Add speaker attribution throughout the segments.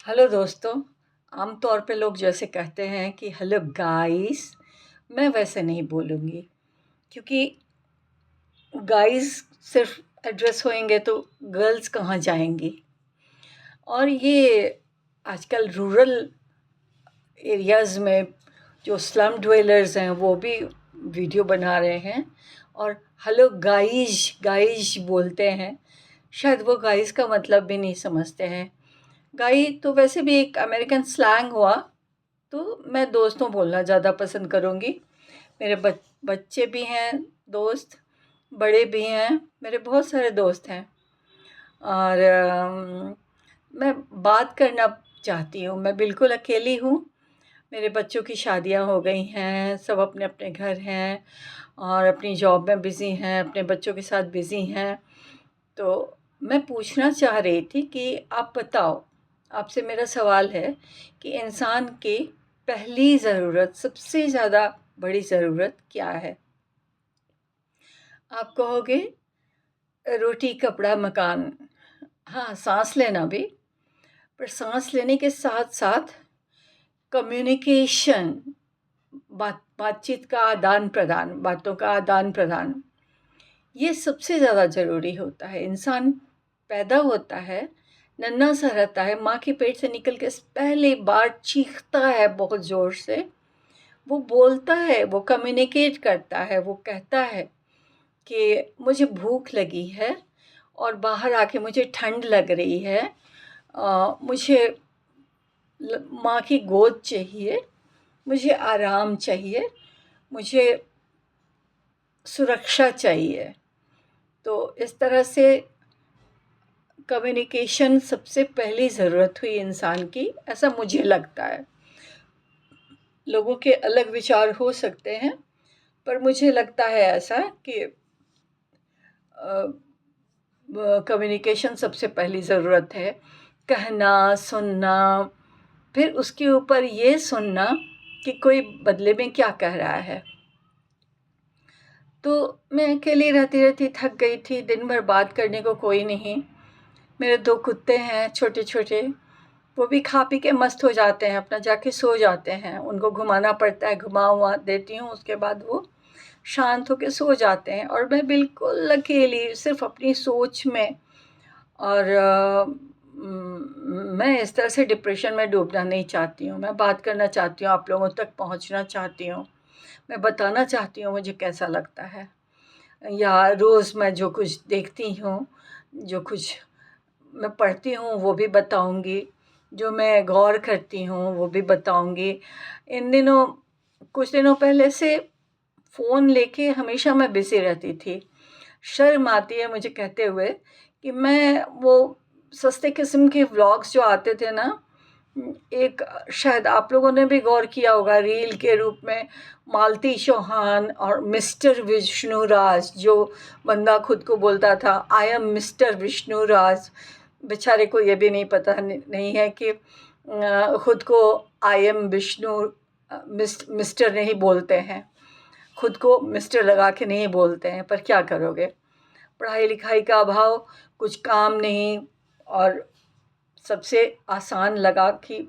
Speaker 1: Hello दोस्तों। आम तौर पे लोग जैसे कहते हैं कि हेलो गाइस, मैं वैसे नहीं बोलूँगी क्योंकि गाइस सिर्फ एड्रेस होंगे तो गर्ल्स कहाँ जाएंगी। और ये आजकल रूरल एरियाज़ में जो स्लम ड्वेलर्स हैं वो भी वीडियो बना रहे हैं और हेलो गाइज गाइज बोलते हैं। शायद वो गाइज का मतलब भी नहीं समझते हैं। गाई तो वैसे भी एक अमेरिकन स्लैंग हुआ, तो मैं दोस्तों बोलना ज़्यादा पसंद करूँगी। मेरे बच्चे भी हैं दोस्त, बड़े भी हैं, मेरे बहुत सारे दोस्त हैं। और मैं बात करना चाहती हूँ। मैं बिल्कुल अकेली हूँ। मेरे बच्चों की शादियाँ हो गई हैं, सब अपने अपने घर हैं और अपनी जॉब में बिज़ी हैं, अपने बच्चों के साथ बिज़ी हैं। तो मैं पूछना चाह रही थी कि आप बताओ, आपसे मेरा सवाल है कि इंसान की पहली ज़रूरत, सबसे ज़्यादा बड़ी ज़रूरत क्या है? आप कहोगे रोटी, कपड़ा, मकान। हाँ, साँस लेना भी, पर साँस लेने के साथ-साथ कम्युनिकेशन, बातचीत का आदान-प्रदान, बातों का आदान-प्रदान, ये सबसे ज़्यादा ज़रूरी होता है। इंसान पैदा होता है, नन्हा सा रहता है, माँ के पेट से निकल के पहली बार चीखता है बहुत ज़ोर से, वो बोलता है, वो कम्युनिकेट करता है, वो कहता है कि मुझे भूख लगी है और बाहर आके मुझे ठंड लग रही है, मुझे माँ की गोद चाहिए, मुझे आराम चाहिए, मुझे सुरक्षा चाहिए। तो इस तरह से कम्युनिकेशन सबसे पहली ज़रूरत हुई इंसान की, ऐसा मुझे लगता है। लोगों के अलग विचार हो सकते हैं, पर मुझे लगता है ऐसा कि कम्युनिकेशन सबसे पहली ज़रूरत है। कहना, सुनना, फिर उसके ऊपर ये सुनना कि कोई बदले में क्या कह रहा है। तो मैं अकेली रहती थक गई थी, दिन भर बात करने को कोई नहीं। मेरे 2 कुत्ते हैं छोटे-छोटे, वो भी खा पी के मस्त हो जाते हैं, अपना जाके सो जाते हैं। उनको घुमाना पड़ता है, घुमा-वुमा देती हूँ, उसके बाद वो शांत होके सो जाते हैं और मैं बिल्कुल अकेली सिर्फ़ अपनी सोच में। और मैं इस तरह से डिप्रेशन में डूबना नहीं चाहती हूँ। मैं बात करना चाहती हूँ, आप लोगों तक पहुँचना चाहती हूँ। मैं बताना चाहती हूँ मुझे कैसा लगता है, या रोज़ मैं जो कुछ देखती हूँ, जो कुछ मैं पढ़ती हूँ वो भी बताऊँगी, जो मैं गौर करती हूँ वो भी बताऊँगी। इन दिनों, कुछ दिनों पहले से फ़ोन लेके हमेशा मैं बिज़ी रहती थी। शर्म आती है मुझे कहते हुए कि मैं वो सस्ते किस्म के व्लॉग्स जो आते थे ना, एक शायद आप लोगों ने भी गौर किया होगा, रील के रूप में मालती चौहान और मिस्टर विष्णुराज, जो बंदा खुद को बोलता था आई एम मिस्टर विष्णुराज। बेचारे को ये भी नहीं पता नहीं है कि खुद को आई एम विष्णु मिस्टर नहीं बोलते हैं, खुद को मिस्टर लगा के नहीं बोलते हैं, पर क्या करोगे, पढ़ाई लिखाई का अभाव, कुछ काम नहीं, और सबसे आसान लगा कि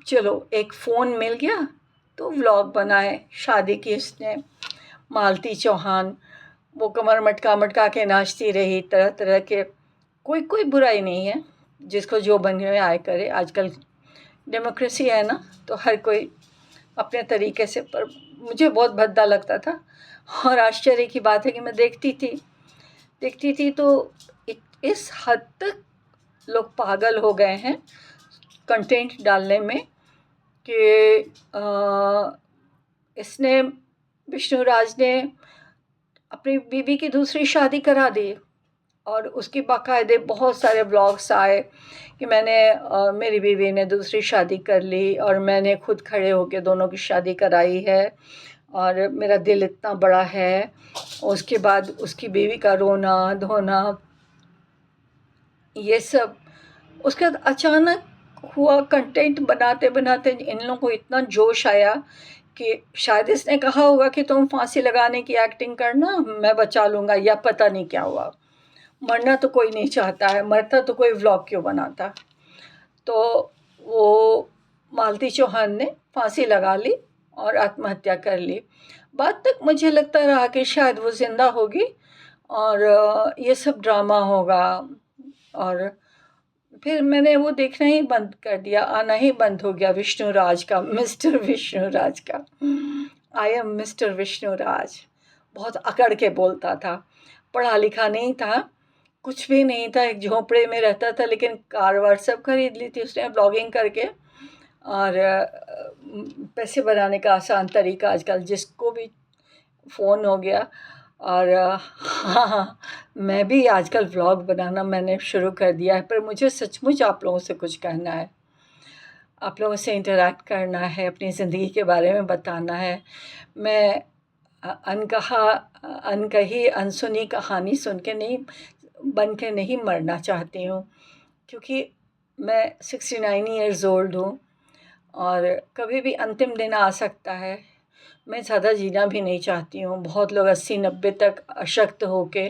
Speaker 1: चलो एक फ़ोन मिल गया तो व्लॉग बनाए। शादी की उसने, मालती चौहान, वो कमर मटका मटका के नाचती रही तरह तरह के। कोई कोई बुराई नहीं है, जिसको जो बन में आए करे। आजकल डेमोक्रेसी है ना, तो हर कोई अपने तरीके से, पर मुझे बहुत भद्दा लगता था। और आश्चर्य की बात है कि मैं देखती थी तो इस हद तक लोग पागल हो गए हैं कंटेंट डालने में कि इसने, विष्णुराज ने अपनी बीवी की दूसरी शादी करा दी और उसकी बाकायदे बहुत सारे ब्लॉग्स आए कि मेरी बीवी ने दूसरी शादी कर ली और मैंने खुद खड़े होकर दोनों की शादी कराई है और मेरा दिल इतना बड़ा है। उसके बाद उसकी बीवी का रोना धोना, ये सब। उसके बाद अचानक हुआ, कंटेंट बनाते बनाते इन लोगों को इतना जोश आया कि शायद इसने कहा होगा कि तुम फांसी लगाने की एक्टिंग करना, मैं बचा लूँगा, या पता नहीं क्या हुआ। मरना तो कोई नहीं चाहता है, मरता तो कोई व्लॉग क्यों बनाता। तो वो मालती चौहान ने फांसी लगा ली और आत्महत्या कर ली। बाद तक मुझे लगता रहा कि शायद वो ज़िंदा होगी और ये सब ड्रामा होगा, और फिर मैंने वो देखना ही बंद कर दिया, आना ही बंद हो गया विष्णु राज का, मिस्टर विष्णु राज का। I am mister Vishnu Raj. बहुत अकड़ के बोलता था, पढ़ा लिखा नहीं था, कुछ भी नहीं था, एक झोंपड़े में रहता था, लेकिन कार वार सब खरीद ली थी उसने ब्लॉगिंग करके। और पैसे बनाने का आसान तरीका आजकल जिसको भी फ़ोन हो गया। और हाँ, मैं भी आजकल व्लॉग बनाना मैंने शुरू कर दिया है, पर मुझे सचमुच आप लोगों से कुछ कहना है, आप लोगों से इंटरैक्ट करना है, अपनी ज़िंदगी के बारे में बताना है। मैं अनकही अनसुनी कहानी सुन के नहीं, बन के नहीं मरना चाहती हूँ, क्योंकि मैं 69 ईयर्स ओल्ड हूँ और कभी भी अंतिम दिन आ सकता है। मैं ज़्यादा जीना भी नहीं चाहती हूँ। बहुत लोग 80-90 तक अशक्त होके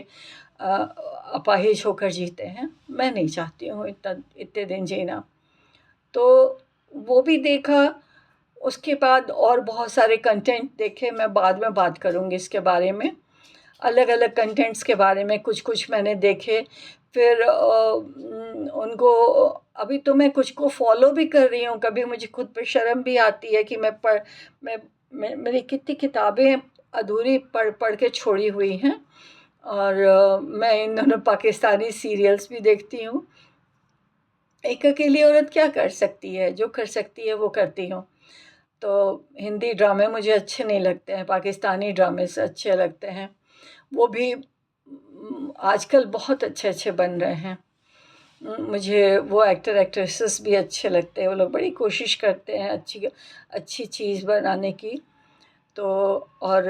Speaker 1: अपाहिज होकर जीते हैं, मैं नहीं चाहती हूँ इतने दिन जीना। तो वो भी देखा, उसके बाद और बहुत सारे कंटेंट देखे, मैं बाद में बात करूँगी इसके बारे में, अलग अलग कंटेंट्स के बारे में कुछ मैंने देखे। फिर उनको अभी तो मैं कुछ को फॉलो भी कर रही हूँ, कभी मुझे खुद पे शर्म भी आती है कि मेरी कितनी किताबें अधूरी पढ़ के छोड़ी हुई हैं। और मैं इन दोनों पाकिस्तानी सीरियल्स भी देखती हूँ। एक अकेली औरत क्या कर सकती है, जो कर सकती है वो करती हूँ। तो हिंदी ड्रामे मुझे अच्छे नहीं लगते हैं, पाकिस्तानी ड्रामे से अच्छे लगते हैं। वो भी आजकल बहुत अच्छे बन रहे हैं। मुझे वो एक्टर एक्ट्रेसेस भी अच्छे लगते हैं, वो लोग बड़ी कोशिश करते हैं अच्छी चीज़ बनाने की। तो और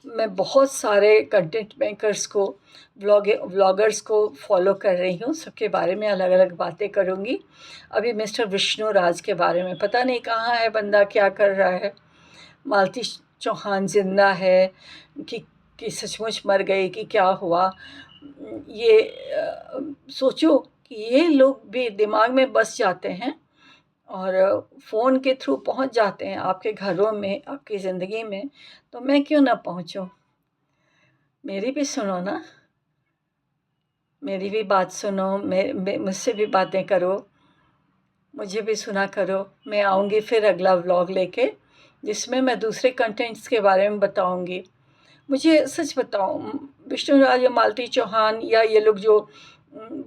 Speaker 1: मैं बहुत सारे कंटेंट मेकर्स को, व्लॉगर्स को फॉलो कर रही हूँ, सबके बारे में अलग अलग बातें करूँगी। अभी मिस्टर विष्णु राज के बारे में पता नहीं कहाँ है बंदा, क्या कर रहा है। मालती चौहान जिंदा है कि सचमुच मर गई कि क्या हुआ, ये सोचो कि ये लोग भी दिमाग में बस जाते हैं और फ़ोन के थ्रू पहुंच जाते हैं आपके घरों में, आपकी ज़िंदगी में। तो मैं क्यों ना पहुंचूं? मेरी भी सुनो ना, मेरी भी बात सुनो, मुझसे भी बातें करो, मुझे भी सुना करो। मैं आऊँगी फिर अगला व्लॉग लेके, जिसमें मैं दूसरे कंटेंट्स के बारे में बताऊँगी। मुझे सच बताओ, विष्णु राज या मालती चौहान या ये लोग जो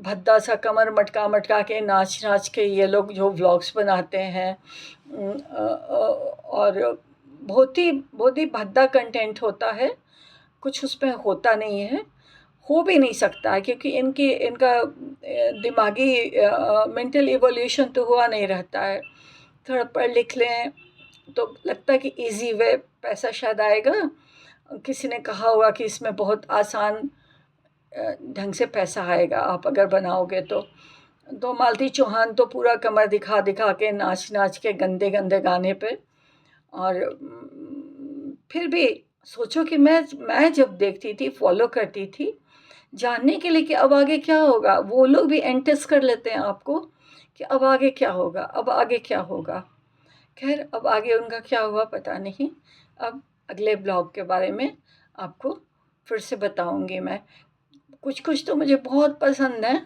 Speaker 1: भद्दा सा कमर मटका के नाच के ये लोग जो व्लॉग्स बनाते हैं, और बहुत ही भद्दा कंटेंट होता है, कुछ उसमें होता नहीं है, हो भी नहीं सकता है, क्योंकि इनका दिमागी मेंटल इवोल्यूशन तो हुआ नहीं रहता है। थोड़ा पढ़ लिख लें तो लगता है कि इजी वे पैसा शायद आएगा। किसी ने कहा होगा कि इसमें बहुत आसान ढंग से पैसा आएगा आप अगर बनाओगे तो मालती चौहान तो पूरा कमर दिखा के नाच के गंदे गाने पे। और फिर भी सोचो कि मैं जब देखती थी, फॉलो करती थी, जानने के लिए कि अब आगे क्या होगा। वो लोग भी एंटेस कर लेते हैं आपको कि अब आगे क्या होगा, अब आगे क्या होगा। खैर, अब आगे उनका क्या हुआ पता नहीं। अब अगले ब्लॉग के बारे में आपको फिर से बताऊंगी मैं। कुछ तो मुझे बहुत पसंद है,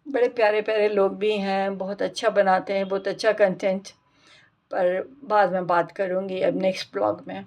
Speaker 1: बड़े प्यारे प्यारे लोग भी हैं, बहुत अच्छा बनाते हैं, बहुत अच्छा कंटेंट। पर बाद में बात करूंगी अब नेक्स्ट ब्लॉग में।